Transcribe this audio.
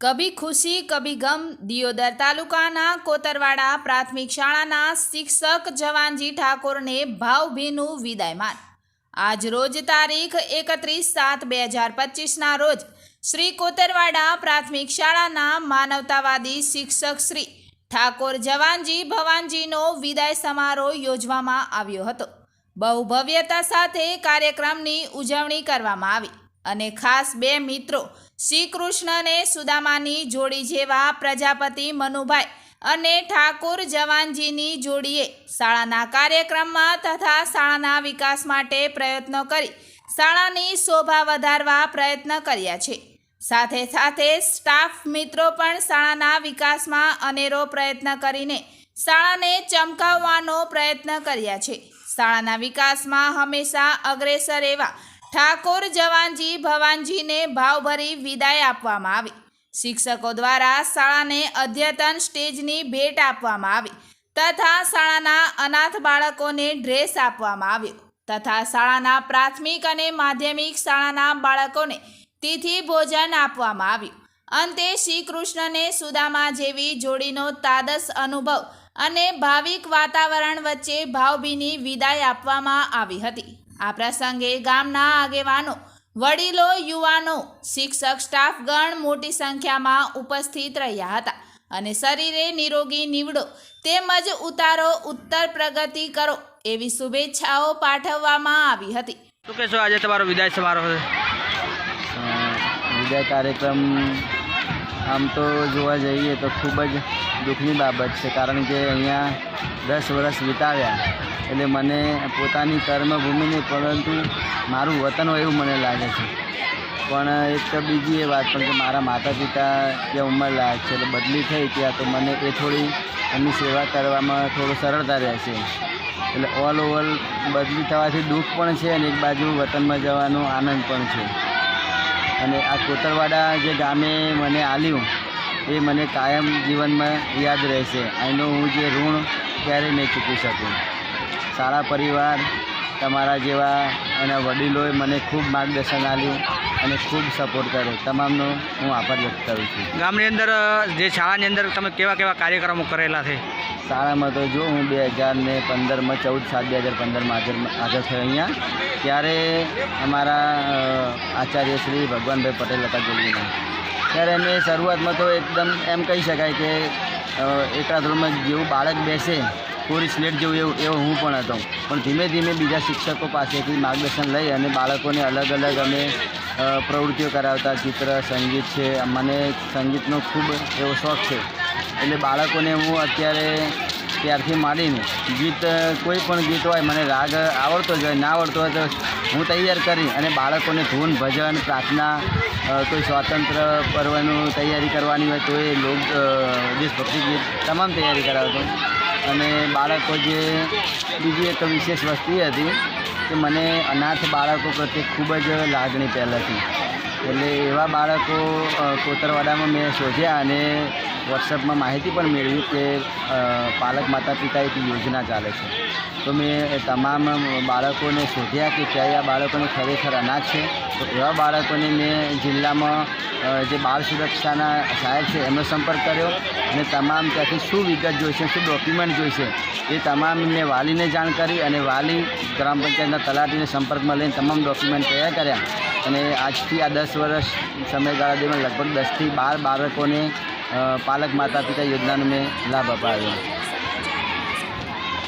કભી ખુશી કભી ગમ દિયોદર તાલુકાના કોતરવાડા પ્રાથમિક શાળાના શિક્ષક જવાનજી ઠાકોરને ભાવભીનું વિદાયમાન। આજ રોજ તારીખ 31/7/2025ના રોજ શ્રી કોતરવાડા પ્રાથમિક શાળાના માનવતાવાદી શિક્ષક શ્રી ઠાકોર જવાનજી ભવાનજીનો વિદાય સમારોહ યોજવામાં આવ્યો હતો। બહુ ભવ્યતા સાથે કાર્યક્રમની ઉજવણી કરવામાં આવી અને ખાસ બે મિત્રો શ્રી કૃષ્ણ અને સુદામાની જોડી જેવા પ્રજાપતિ મનુભાઈ અને ઠાકોર જવાનજીની જોડીએ શાળાના કાર્યક્રમમાં તથા શાળાના વિકાસ માટે પ્રયત્નો કરી શાળાની શોભા વધારવા પ્રયત્ન કર્યા છે। સાથે સાથે સ્ટાફ મિત્રો પણ શાળાના વિકાસમાં અનેરો પ્રયત્ન કરીને શાળાને ચમકાવવાનો પ્રયત્ન કર્યા છે। શાળાના વિકાસમાં હંમેશા અગ્રેસર એવા ઠાકોર જવાનજી ભવાનજીને ભાવભરી વિદાય આપવામાં આવી। શિક્ષકો દ્વારા શાળાને અદ્યતન સ્ટેજની ભેટ આપવામાં આવી તથા શાળાના અનાથ બાળકોને ડ્રેસ આપવામાં આવ્યો તથા શાળાના પ્રાથમિક અને માધ્યમિક શાળાના બાળકોને તિથિ ભોજન આપવામાં આવ્યું। અંતે શ્રી કૃષ્ણને સુદામા જેવી જોડીનો તાદસ અનુભવ અને ભાવિક વાતાવરણ વચ્ચે ભાવભીની વિદાય આપવામાં આવી હતી। આ પ્રસંગે ગામના આગેવાનો, વડીલો, યુવાનો, શિક્ષક સ્ટાફગણ મોટી સંખ્યામાં ઉપસ્થિત રહ્યા હતા અને શરીરે નિરોગી નીવડો તેમજ ઉતારો ઉત્તર પ્રગતિ કરો એવી શુભેચ્છાઓ પાઠવવામાં આવી હતી। શું કહેશો આજે તમારો વિદાય સમારોહ છે? વિદાય કાર્યક્રમ આમ તો જોવા જઈએ તો ખૂબ જ દુઃખની બાબત છે, કારણ કે અહીંયા 10 વર્ષ વિતાવ્યા એટલે મને પોતાની કર્મભૂમિ નહીં પરંતુ મારું વતન હોય એવું મને લાગે છે। પણ એક બીજી એ વાત પણ કે મારા માતા પિતા ત્યાં ઉંમર લાયક છે એટલે બદલી થઈ ત્યાં તો મને એ થોડી એમની સેવા કરવામાં થોડું સરળતા રહેશે। એટલે ઓલ ઓવર બદલી થવાથી દુઃખ પણ છે અને એક બાજુ વતનમાં જવાનો આનંદ પણ છે। અને આ કોતરવાડા જે ગામે મને આલ્યું એ મને કાયમ જીવનમાં યાદ રહેશે। અહીંનો હું જે ઋણ ક્યારેય નહીં ચૂકી શકું। શાળા પરિવાર તમારા જેવા અને વડીલોએ મને ખૂબ માર્ગદર્શન આપ્યું અને ખૂબ સપોર્ટ કર્યો, તમામનો હું આભાર વ્યક્ત કરું છું। ગામની અંદર જે શાળાની અંદર તમે કેવા કેવા કાર્યક્રમો કરેલા છે? શાળામાં તો જો હું 2015માં 14/7/2015માં હાજર થયો અહીંયા, ત્યારે અમારા આચાર્ય શ્રી ભગવાનભાઈ પટેલ હતા ગોલવીના, ત્યારે અમે શરૂઆતમાં તો એકદમ એમ કહી શકાય કે એકડા ધોરણમાં જેવું બાળક બેસે પૂરી સ્લેટ જેવું એવો હું પણ હતો। પણ ધીમે ધીમે બીજા શિક્ષકો પાસેથી માર્ગદર્શન લઈ અને બાળકોને અલગ અલગ અમે પ્રવૃત્તિઓ કરાવતા, ચિત્ર, સંગીત છે, મને સંગીતનો ખૂબ એવો શોખ છે એટલે બાળકોને હું અત્યારે ત્યારથી માંડીને ગીત, કોઈ પણ ગીત હોય મને રાગ આવડતો જ હોય, ના આવડતો હોય તો હું તૈયાર કરી અને બાળકોને ધૂન, ભજન, પ્રાર્થના, કોઈ સ્વાતંત્ર્ય પર્વનું તૈયારી કરવાની હોય તો એ દેશભક્તિ ગીત તમામ તૈયારી કરાવતો। અને બાળકો જે બીજી એક વિશેષ વસ્તુ હતી કે મને અનાથ બાળકો પ્રત્યે ખૂબ જ લાગણી પહેલાંથી, એટલે એવા બાળકો કોતરવાડામાં મેં શોધ્યા અને વોટ્સઅપમાં માહિતી પણ મેળવી કે પાલક માતા પિતા એક યોજના ચાલે છે, તો મેં તમામ બાળકોને શોધ્યા કે ક્યાંય આ બાળકોને ખરેખર અનાજ છે, તો એવા બાળકોને મેં જિલ્લામાં જે બાળ સુરક્ષાના સહાયક છે એમનો સંપર્ક કર્યો અને તમામ ત્યાંથી શું વિગત જોઈશે, શું ડોક્યુમેન્ટ જોઈશે એ તમામ મેં વાલીને જાણ કરી અને વાલી ગ્રામ પંચાયતના તલાટીને સંપર્કમાં લઈને તમામ ડોક્યુમેન્ટ તૈયાર કર્યા અને આજથી આ 10 વર્ષ સમયગાળા દરમિયાન લગભગ 10 થી 12 બાળકોને પાલક માતા પિતા યોજનાનો મેં લાભ અપાવ્યો।